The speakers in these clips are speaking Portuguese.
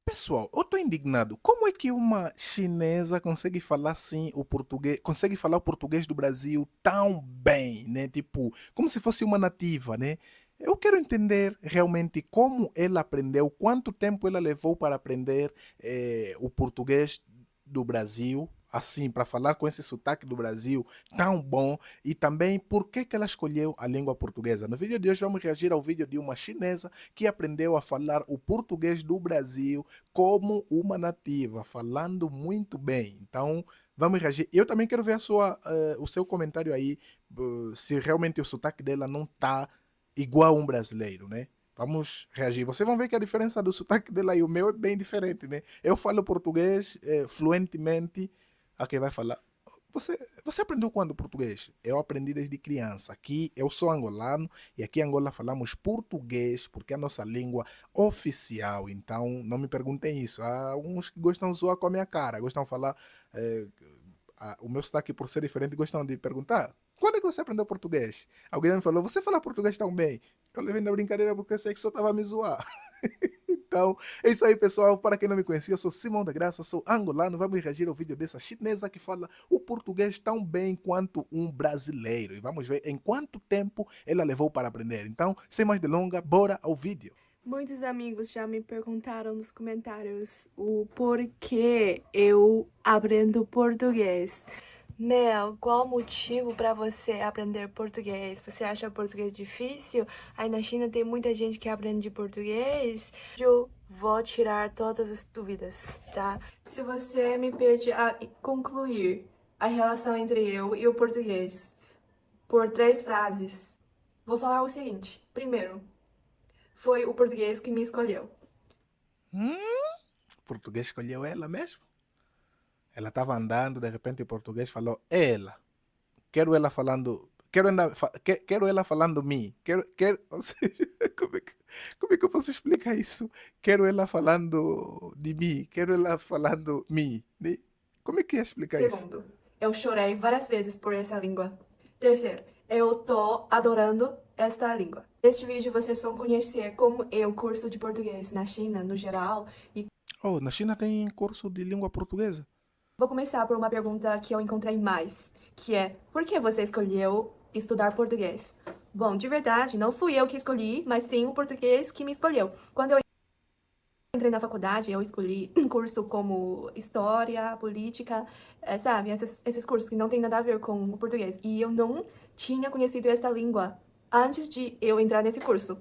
Pessoal, eu estou indignado. Como é que uma chinesa consegue falar assim o português, consegue falar o português do Brasil tão bem, né? Tipo, como se fosse uma nativa, né? Eu quero entender realmente como ela aprendeu, quanto tempo ela levou para aprender o português do Brasil, assim, para falar com esse sotaque do Brasil tão bom, e também por que que ela escolheu a língua portuguesa. No vídeo de hoje vamos reagir ao vídeo de uma chinesa que aprendeu a falar o português do Brasil como uma nativa, falando muito bem. Então, vamos reagir. Eu também quero ver o seu comentário aí, se realmente o sotaque dela não tá igual a um brasileiro, né? Vamos reagir. Vocês vão ver que a diferença do sotaque dela e o meu é bem diferente, né? Eu falo português fluentemente, a quem vai falar. Você aprendeu quando português? Eu aprendi desde criança. Aqui eu sou angolano e aqui em Angola falamos português porque é a nossa língua oficial. Então não me perguntem isso. Há uns que gostam de zoar com a minha cara, gostam de falar eh, o meu sotaque por ser diferente, gostam de perguntar. Quando é que você aprendeu português? Alguém me falou, você fala português tão bem. Eu levei na brincadeira porque eu sei que só estava a me zoar. Então, é isso aí, pessoal. Para quem não me conhecia, eu sou Simão da Graça, sou angolano. Vamos reagir ao vídeo dessa chinesa que fala o português tão bem quanto um brasileiro. E vamos ver em quanto tempo ela levou para aprender. Então, sem mais delongas, bora ao vídeo. Muitos amigos já me perguntaram nos comentários o porquê eu aprendo português. Mel, qual o motivo para você aprender português? Você acha português difícil? Aí na China tem muita gente que aprende português. Eu vou tirar todas as dúvidas, tá? Se você me pede a concluir a relação entre eu e o português por 3 frases, vou falar o seguinte. Primeiro, foi o português que me escolheu. Hum? O português escolheu ela mesmo? Ela estava andando, de repente o português falou ela. Quero ela falando. Quero ela falando me. Ou seja, como é que eu posso explicar isso? Quero ela falando de mim. Quero ela falando me. Né? Como é que ia explicar isso? Segundo, eu chorei várias vezes por essa língua. Terceiro, eu tô adorando esta língua. Neste vídeo vocês vão conhecer como é o curso de português na China, no geral, e Oh, na China tem curso de língua portuguesa. vou começar por uma pergunta que eu encontrei mais, que é: por que você escolheu estudar português? Bom, de verdade, não fui eu que escolhi, mas sim o português que me escolheu. Quando eu entrei na faculdade, eu escolhi um curso como História, Política, sabe? Esses cursos que não tem nada a ver com o português. E eu não tinha conhecido essa língua antes de eu entrar nesse curso.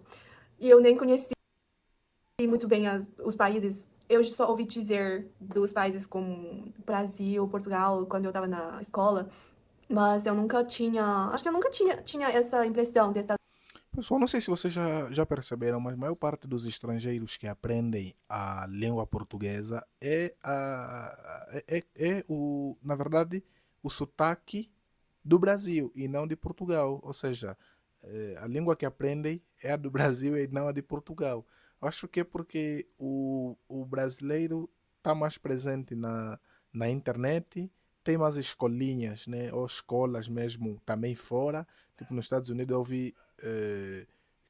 E eu nem conheci muito bem os países. Eu só ouvi dizer dos países como Brasil, Portugal, quando eu estava na escola. Mas eu nunca tinha. Acho que eu nunca tinha essa impressão dessa. Pessoal, não sei se vocês já perceberam, mas a maior parte dos estrangeiros que aprendem a língua portuguesa na verdade, o sotaque do Brasil e não de Portugal. Ou seja, a língua que aprendem é a do Brasil e não a de Portugal. Acho que é porque o brasileiro está mais presente na internet, tem mais escolinhas, né, ou escolas mesmo também fora. Tipo, nos Estados Unidos eu ouvi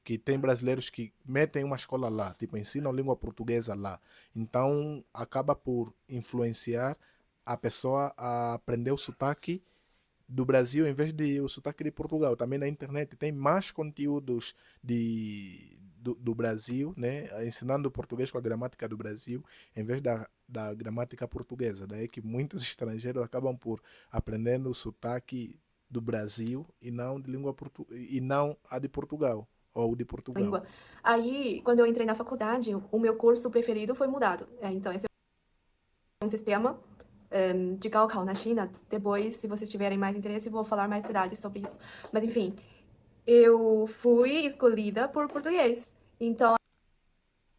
que tem brasileiros que metem uma escola lá, tipo, ensinam língua portuguesa lá. Então, acaba por influenciar a pessoa a aprender o sotaque do Brasil em vez de o sotaque de Portugal. Também na internet tem mais conteúdos do Brasil, né? Ensinando português com a gramática do Brasil, em vez da gramática portuguesa. Daí que muitos estrangeiros acabam por aprendendo o sotaque do Brasil e não, e não a de Portugal, ou de Portugal. Língua. Aí, quando eu entrei na faculdade, o meu curso preferido foi mudado. Então, esse é um sistema de Gaokao na China. Depois, se vocês tiverem mais interesse, vou falar mais detalhes sobre isso. Mas, enfim, eu fui escolhida por português. Então,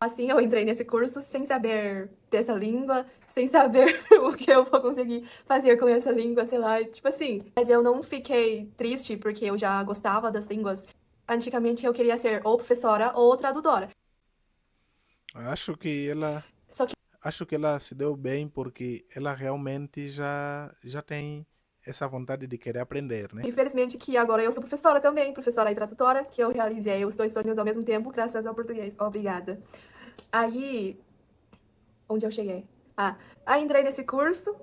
assim, eu entrei nesse curso sem saber dessa língua, sem saber o que eu vou conseguir fazer com essa língua, sei lá, tipo assim. Mas eu não fiquei triste porque eu já gostava das línguas. Antigamente eu queria ser ou professora ou tradutora. Acho que ela Só que, Acho que ela se deu bem porque ela realmente já tem essa vontade de querer aprender, né? infelizmente, que agora eu sou professora também, professora e tradutora, que eu realizei os dois sonhos ao mesmo tempo, graças ao português. Obrigada. Aí, Onde eu cheguei? Ah, aí entrei nesse curso,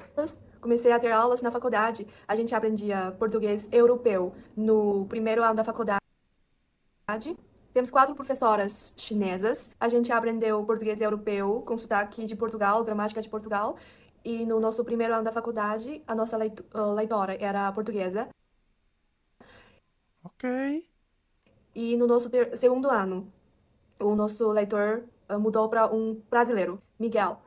comecei a ter aulas na faculdade. A gente aprendia português europeu no primeiro ano da faculdade. Temos 4 professoras chinesas. A gente aprendeu português europeu com sotaque de Portugal, gramática de Portugal. E no nosso primeiro ano da faculdade, a nossa leitora era portuguesa. Ok. E no nosso segundo ano, o nosso leitor mudou para um brasileiro, Miguel.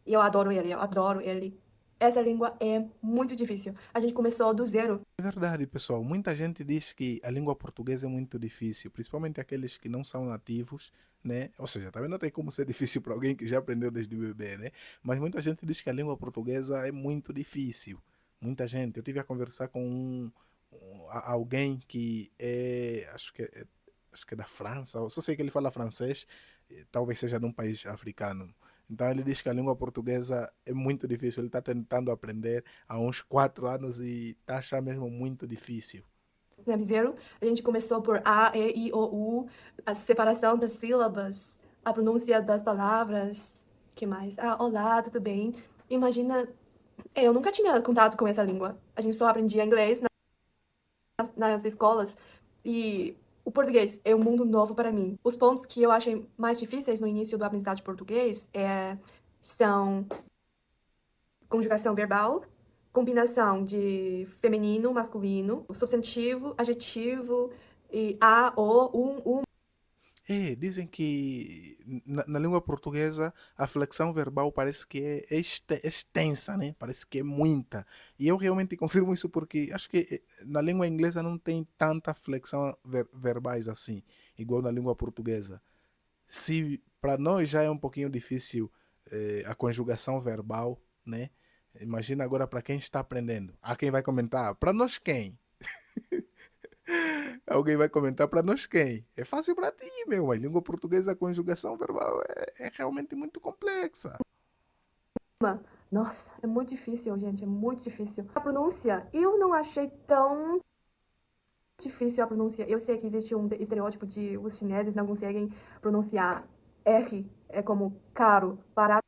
E eu adoro ele, eu adoro ele. Essa língua é muito difícil. A gente começou do zero. É verdade, pessoal. Muita gente diz que a língua portuguesa é muito difícil, principalmente aqueles que não são nativos, né? Ou seja, também não tem como ser difícil para alguém que já aprendeu desde bebê, né? Mas muita gente diz que a língua portuguesa é muito difícil. Muita gente. Eu tive a conversar com alguém que é, acho que é da França, ou só sei que ele fala francês, talvez seja de um país africano. Então ele diz que a língua portuguesa é muito difícil. Ele está tentando aprender há uns 4 anos e está achando mesmo muito difícil. Zero. A gente começou por A, E, I, O, U, a separação das sílabas, a pronúncia das palavras. Que mais? Ah, olá, tudo bem? Imagina, eu nunca tinha contato com essa língua. A gente só aprendia inglês nas escolas e o português é um mundo novo para mim. Os pontos que eu achei mais difíceis no início do aprendizado de português são conjugação verbal, combinação de feminino, masculino, substantivo, adjetivo, e a, o, um. É, dizem que na língua portuguesa a flexão verbal parece que é extensa, né? Parece que é muita. E eu realmente confirmo isso porque acho que na língua inglesa não tem tanta flexão verbais assim, igual na língua portuguesa. Se para nós já é um pouquinho difícil a conjugação verbal, né? Imagina agora para quem está aprendendo. Há quem vai comentar, para nós quem? Alguém vai comentar para nós quem? É fácil para ti, meu. A língua portuguesa, a conjugação verbal é realmente muito complexa. Nossa, é muito difícil, gente, é muito difícil. A pronúncia, eu não achei tão difícil a pronúncia. Eu sei que existe um estereótipo de os chineses não conseguem pronunciar R, é como caro, barato.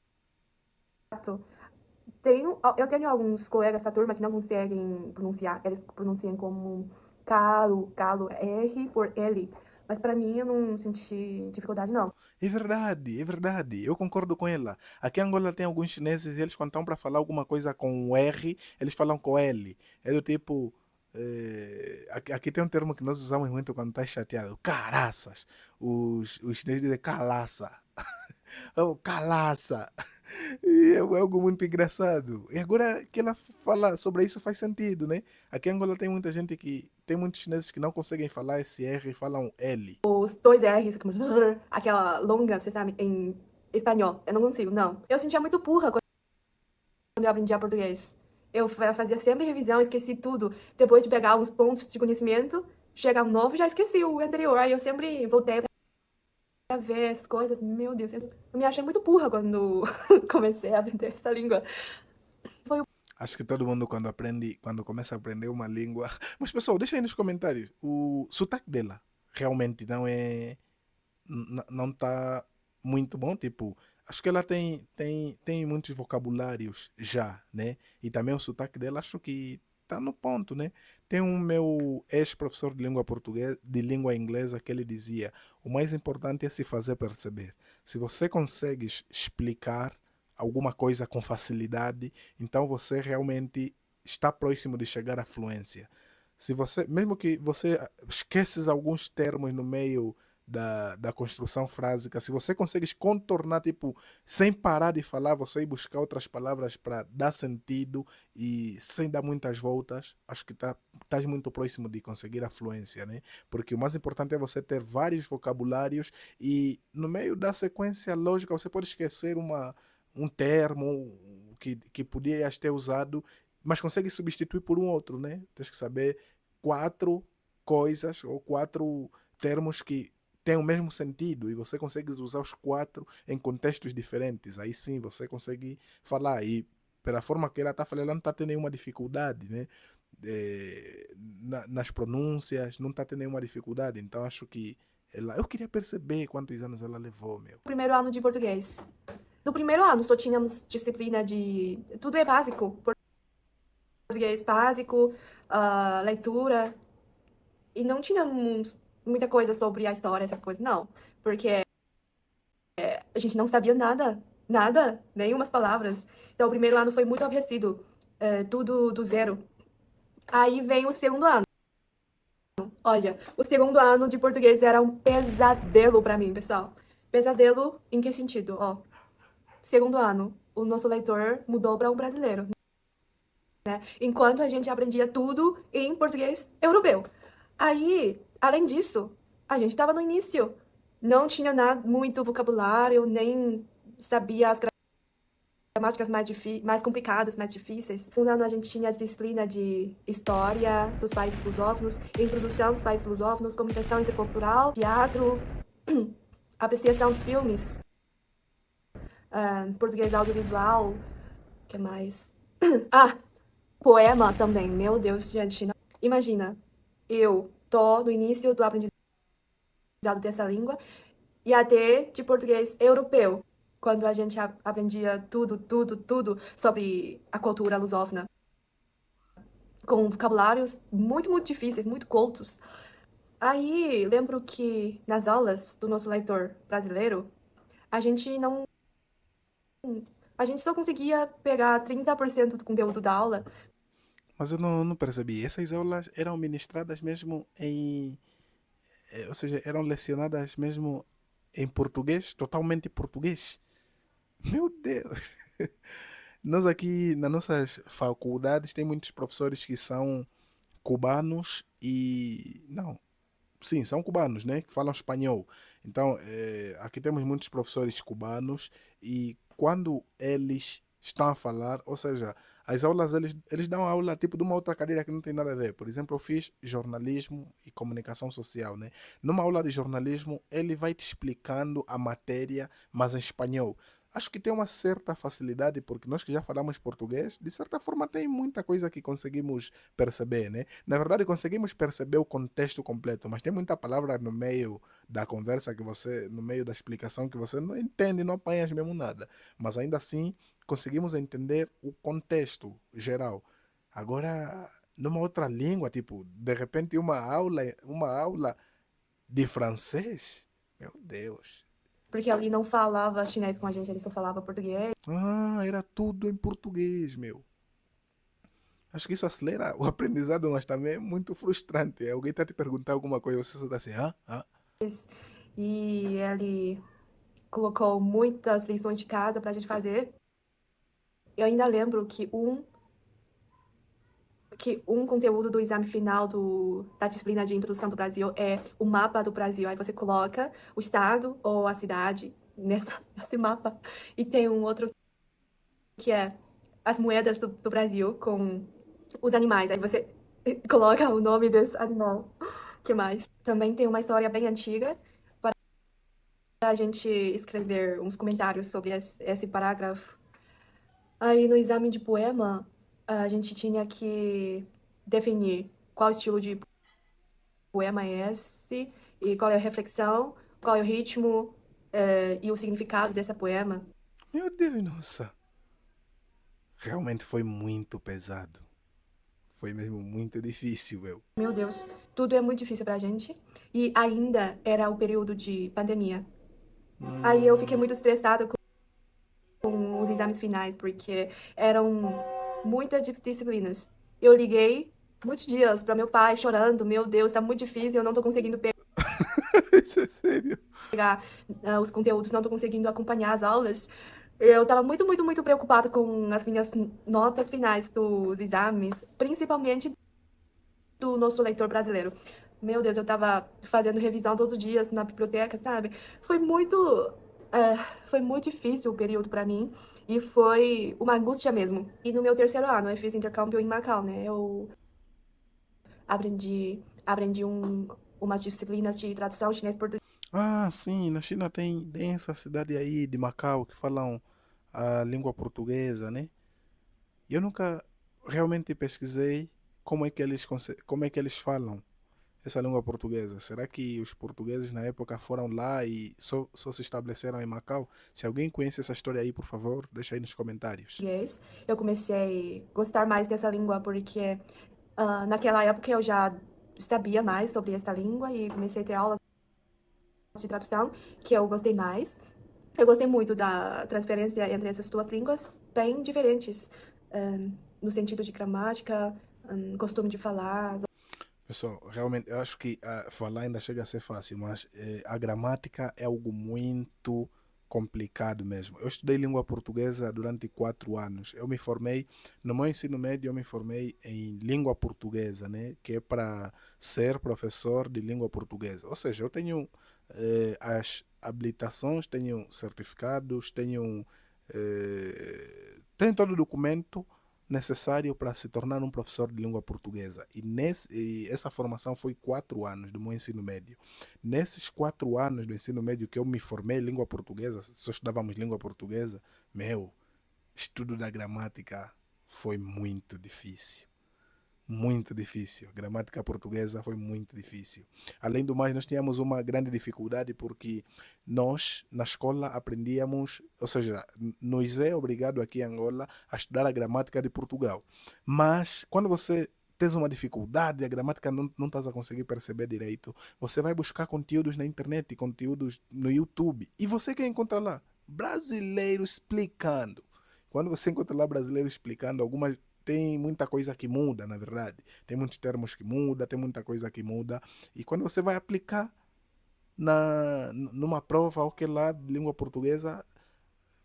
Eu tenho alguns colegas da turma que não conseguem pronunciar. Eles pronunciam como calo, calo, R por L. Mas para mim eu não senti dificuldade, não. É verdade, é verdade. Eu concordo com ela. Aqui em Angola tem alguns chineses e eles quando estão para falar alguma coisa com o R, eles falam com L. É do tipo... aqui tem um termo que nós usamos muito quando está chateado. Caraças. Os chineses dizem calaça. Oh, calaça. E é algo muito engraçado. E agora que ela fala sobre isso faz sentido, né? Aqui em Angola tem muita gente que... Tem muitos chineses que não conseguem falar esse R e falam L. Os dois R's, como aquela longa, você sabe, em espanhol. Eu não consigo, não. Eu sentia muito burra quando eu aprendi português. Eu fazia sempre revisão, esqueci tudo. Depois de pegar uns pontos de conhecimento, chega um novo, já esqueci o anterior. Aí eu sempre voltei pra ver as coisas. Meu Deus, eu me achei muito burra quando comecei a aprender essa língua. Foi o Acho que todo mundo quando começa a aprender uma língua. Mas pessoal, deixa aí nos comentários. O sotaque dela realmente não tá muito bom. Tipo, acho que ela tem muitos vocabulários já, né? E também o sotaque dela acho que tá no ponto, né? Tem um meu ex-professor de língua portuguesa, de língua inglesa, que ele dizia: o mais importante é se fazer perceber. Se você consegue explicar alguma coisa com facilidade, então você realmente está próximo de chegar à fluência. Se você, mesmo que você esqueces alguns termos no meio da construção frásica, se você consegues contornar, tipo, sem parar de falar, você ir buscar outras palavras para dar sentido e sem dar muitas voltas, acho que estás muito próximo de conseguir a fluência, né? Porque o mais importante é você ter vários vocabulários e no meio da sequência lógica você pode esquecer um termo que podias ter usado, mas consegue substituir por um outro, né? Tens que saber 4 coisas ou 4 termos que têm o mesmo sentido e você consegue usar os 4 em contextos diferentes. Aí sim você consegue falar. E pela forma que ela está falando, ela não está tendo nenhuma dificuldade, né? Nas pronúncias, não está tendo nenhuma dificuldade. Então acho que eu queria perceber quantos anos ela levou, meu. primeiro ano de português. No primeiro ano só tínhamos disciplina de. Tudo é básico. Português básico, leitura. E não tinha muita coisa sobre a história, essas coisas, não. Porque a gente não sabia nada. Nada, nenhumas palavras. Então o primeiro ano foi muito aborrecido. Tudo do zero. Aí vem o segundo ano. Olha, o segundo ano de português era um pesadelo pra mim, pessoal. Pesadelo em que sentido? Ó, segundo ano, o nosso leitor mudou para um brasileiro, né? Enquanto a gente aprendia tudo em português europeu. Aí, além disso, a gente estava no início. Não tinha nada, muito vocabulário, nem sabia as gramáticas mais complicadas, mais difíceis. Um ano a gente tinha a disciplina de história dos países lusófonos, introdução dos países lusófonos, comunicação intercultural, teatro, apreciação dos filmes, português audiovisual, o que mais? Ah, poema também, meu Deus, gente. Imagina, eu tô no início do aprendizado dessa língua e até de português europeu, quando a gente aprendia tudo sobre a cultura lusófona, com vocabulários muito difíceis, muito cultos. Aí, lembro que nas aulas do nosso leitor brasileiro, a gente não. A gente só conseguia pegar 30% do conteúdo da aula. Mas eu não percebi. Essas aulas eram ministradas mesmo em. Ou seja, eram lecionadas mesmo em português, totalmente português. Meu Deus! Nós aqui nas nossas faculdades tem muitos professores que são cubanos e. Não, sim, são cubanos, né? Que falam espanhol. Então, aqui temos muitos professores cubanos e quando eles estão a falar, ou seja, as aulas eles dão aula tipo de uma outra cadeira que não tem nada a ver. Por exemplo, eu fiz jornalismo e comunicação social, né? Numa aula de jornalismo, ele vai te explicando a matéria, mas em espanhol. Acho que tem uma certa facilidade, porque nós que já falamos português, de certa forma tem muita coisa que conseguimos perceber, né? Na verdade, conseguimos perceber o contexto completo, mas tem muita palavra no meio da conversa que você, no meio da explicação que você não entende, não apanhas mesmo nada. Mas ainda assim, conseguimos entender o contexto geral. Agora, numa outra língua, tipo, de repente uma aula de francês, meu Deus. Porque ali não falava chinês com a gente, ele só falava português. Ah, era tudo em português, meu. Acho que isso acelera o aprendizado, mas também é muito frustrante. Alguém está te perguntar alguma coisa, você só está assim, ah, ah. E ele colocou muitas lições de casa pra gente fazer. Eu ainda lembro que um conteúdo do exame final da disciplina de introdução do Brasil é o mapa do Brasil. Aí você coloca o estado ou a cidade nesse mapa. E tem um outro que é as moedas do Brasil com os animais. Aí você coloca o nome desse animal. Que mais? Também tem uma história bem antiga para a gente escrever uns comentários sobre esse parágrafo. Aí no exame de poema, a gente tinha que definir qual estilo de poema é esse, e qual é a reflexão, qual é o ritmo, e o significado desse poema. Meu Deus, nossa. Realmente foi muito pesado. Foi mesmo muito difícil, meu. Meu Deus, tudo é muito difícil pra gente. E ainda era o período de pandemia. Aí eu fiquei Hum, muito estressada com os exames finais, porque eram muitas disciplinas. Eu liguei muitos dias para meu pai chorando, meu Deus, tá muito difícil, eu não tô conseguindo isso é sério. pegar os conteúdos, não tô conseguindo acompanhar as aulas. Eu tava muito preocupada com as minhas notas finais dos exames, principalmente do nosso leitor brasileiro. Meu Deus, eu tava fazendo revisão todos os dias na biblioteca, sabe? Foi muito, é, foi muito difícil o período para mim e foi uma angústia mesmo. E no meu terceiro ano, eu fiz intercâmbio em Macau, né? Eu aprendi umas disciplinas de tradução chinês-português. Ah, sim, na China tem essa cidade aí de Macau que falam a língua portuguesa, né? E eu nunca realmente pesquisei como é que eles falam. essa língua portuguesa? Será que os portugueses na época foram lá e só se estabeleceram em Macau? Se alguém conhece essa história aí, por favor, deixa aí nos comentários. português. Eu comecei a gostar mais dessa língua porque naquela época eu já sabia mais sobre essa língua e comecei a ter aulas de tradução que eu gostei mais. Eu gostei muito da transferência entre essas duas línguas, bem diferentes, no sentido de gramática, costume de falar. Pessoal, realmente eu acho que falar ainda chega a ser fácil, mas a gramática é algo muito complicado mesmo. Eu estudei língua portuguesa durante 4 anos. Eu me formei, no meu ensino médio, eu me formei em língua portuguesa, né? Que é para ser professor de língua portuguesa. Ou seja, eu tenho as habilitações, tenho certificados, tenho todo o documento necessário para se tornar um professor de língua portuguesa. E essa formação foi 4 anos do meu ensino médio. Nesses 4 anos do ensino médio que eu me formei em língua portuguesa, só estudávamos língua portuguesa, meu, estudo da gramática foi muito difícil. Muito difícil. A gramática portuguesa foi muito difícil. Além do mais, nós tínhamos uma grande dificuldade porque nós, na escola, aprendíamos, ou seja, nos é obrigado aqui em Angola a estudar a gramática de Portugal. Mas quando você tens uma dificuldade, a gramática não estás a conseguir perceber direito, você vai buscar conteúdos na internet, conteúdos no YouTube. E você quer encontrar lá? Brasileiro explicando. Quando você encontra lá brasileiro explicando, algumas tem muita coisa que muda, na verdade. Tem muitos termos que muda, tem muita coisa que muda. E quando você vai aplicar numa prova ou que lá de língua portuguesa,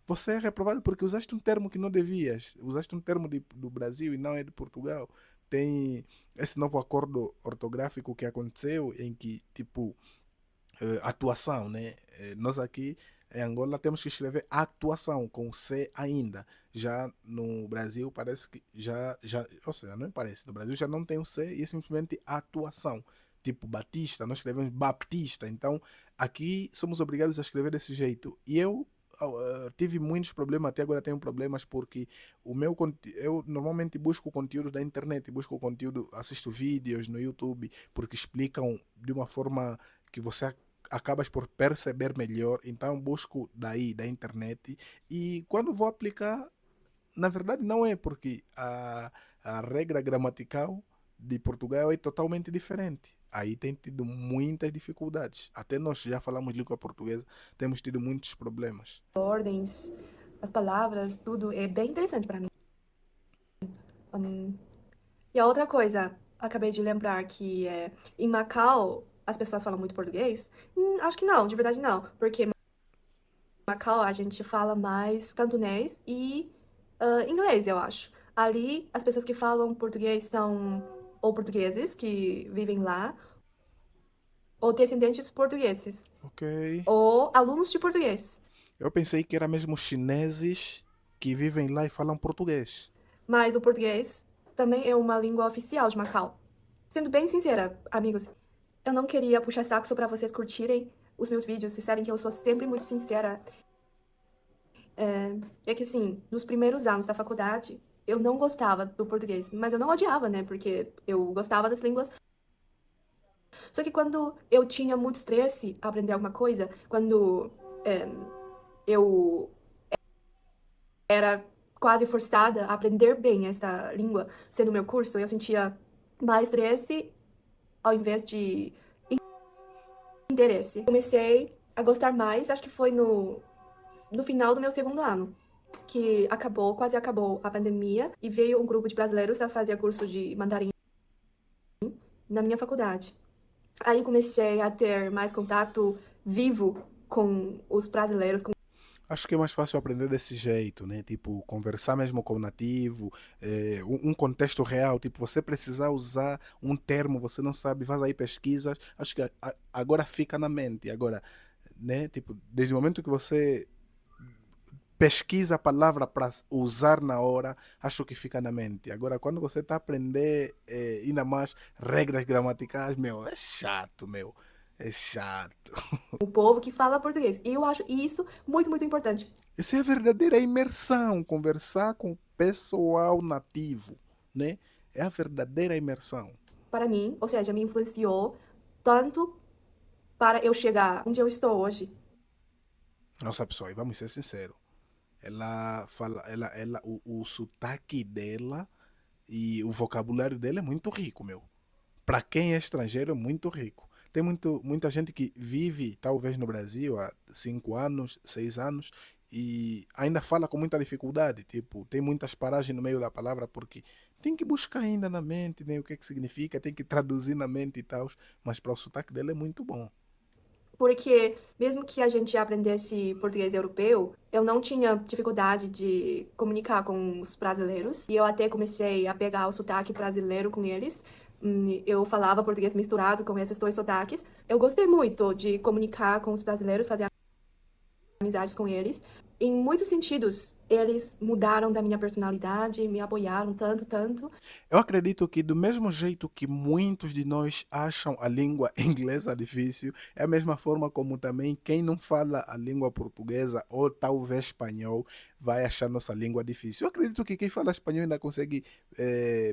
você é reprovado porque usaste um termo que não devias. Usaste um termo do Brasil e não é de Portugal. Tem esse novo acordo ortográfico que aconteceu em que, tipo, atuação, né? Nós aqui em Angola temos que escrever atuação com C ainda. Já no Brasil parece que ou seja, não parece, no Brasil já não tem o C e é simplesmente atuação. Tipo Batista, nós escrevemos Baptista. Então aqui somos obrigados a escrever desse jeito. E eu tive muitos problemas, até agora tenho problemas porque eu normalmente busco conteúdo da internet, busco conteúdo, assisto vídeos no YouTube porque explicam de uma forma que você acabas por perceber melhor, então busco daí, da internet, e quando vou aplicar, na verdade não é, porque a regra gramatical de Portugal é totalmente diferente. Aí tem tido muitas dificuldades. Até nós já falamos língua portuguesa, temos tido muitos problemas. Ordens, as palavras, tudo é bem interessante para mim. E a outra coisa, acabei de lembrar que em Macau as pessoas falam muito português? Acho que não, de verdade não, porque em Macau a gente fala mais cantonês e inglês, eu acho. Ali as pessoas que falam português são ou portugueses que vivem lá, ou descendentes portugueses, Ok. ou alunos de português. Eu pensei que era mesmo chineses que vivem lá e falam português. Mas o português também é uma língua oficial de Macau. Sendo bem sincera, amigos, eu não queria puxar saco só pra vocês curtirem os meus vídeos. Vocês sabem que eu sou sempre muito sincera. É que assim, nos primeiros anos da faculdade, eu não gostava do português, mas eu não odiava, né? Porque eu gostava das línguas. Só que quando eu tinha muito estresse a aprender alguma coisa, quando eu era quase forçada a aprender bem essa língua, sendo meu curso, eu sentia mais estresse ao invés de interesse. Comecei a gostar mais, acho que foi no final do meu segundo ano, que quase acabou a pandemia, e veio um grupo de brasileiros a fazer curso de mandarim na minha faculdade. Aí comecei a ter mais contato vivo com os brasileiros, com Acho que é mais fácil aprender desse jeito, né? Tipo, conversar mesmo com o nativo, um contexto real. Tipo, você precisar usar um termo, você não sabe, faz aí pesquisas. Acho que agora fica na mente. Agora, né? Tipo, desde o momento que você pesquisa a palavra para usar na hora, acho que fica na mente. Agora, quando você está a aprender ainda mais regras gramaticais, meu, é chato, meu. É chato. o povo que fala português. E eu acho isso muito, muito importante. Essa é a verdadeira imersão, conversar com o pessoal nativo, né? É a verdadeira imersão. Para mim, ou seja, me influenciou tanto para eu chegar onde eu estou hoje. Nossa, pessoal, e vamos ser sinceros. Ela fala, o sotaque dela e o vocabulário dela é muito rico, meu. Para quem é estrangeiro, é muito rico. Tem muita gente que vive, talvez, no Brasil há 5 anos, 6 anos, e ainda fala com muita dificuldade. Tipo, tem muitas paragens no meio da palavra, porque tem que buscar ainda na mente, né, o que é que significa, tem que traduzir na mente e tal. Mas para o sotaque dela é muito bom. Porque mesmo que a gente aprendesse português europeu, eu não tinha dificuldade de comunicar com os brasileiros. E eu até comecei a pegar o sotaque brasileiro com eles. Eu falava português misturado com esses dois sotaques. Eu gostei muito de comunicar com os brasileiros, fazer amizades com eles. Em muitos sentidos, eles mudaram da minha personalidade, me apoiaram tanto, tanto. Eu acredito que do mesmo jeito que muitos de nós acham a língua inglesa difícil, é a mesma forma como também quem não fala a língua portuguesa ou talvez espanhol vai achar nossa língua difícil. Eu acredito que quem fala espanhol ainda consegue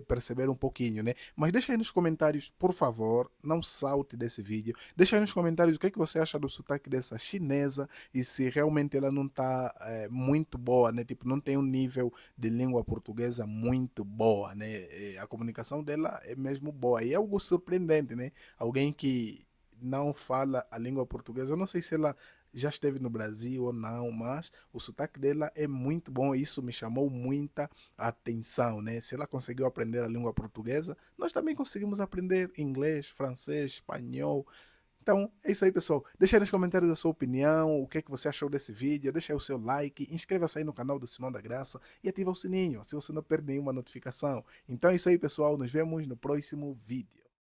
perceber um pouquinho, né? Mas deixa aí nos comentários, por favor, não salte desse vídeo. Deixa aí nos comentários o que é que você acha do sotaque dessa chinesa e se realmente ela não está muito boa, né? Tipo, não tem um nível de língua portuguesa muito boa, né? A comunicação dela é mesmo boa. E é algo surpreendente, né? Alguém que não fala a língua portuguesa, eu não sei se ela já esteve no Brasil ou não, mas o sotaque dela é muito bom e isso me chamou muita atenção, né? Se ela conseguiu aprender a língua portuguesa, nós também conseguimos aprender inglês, francês, espanhol. Então, é isso aí, pessoal. Deixa aí nos comentários a sua opinião, o que é que você achou desse vídeo, deixa aí o seu like, inscreva-se aí no canal do Simão da Graça e ativa o sininho, se você não perde nenhuma notificação. Então é isso aí, pessoal. Nos vemos no próximo vídeo.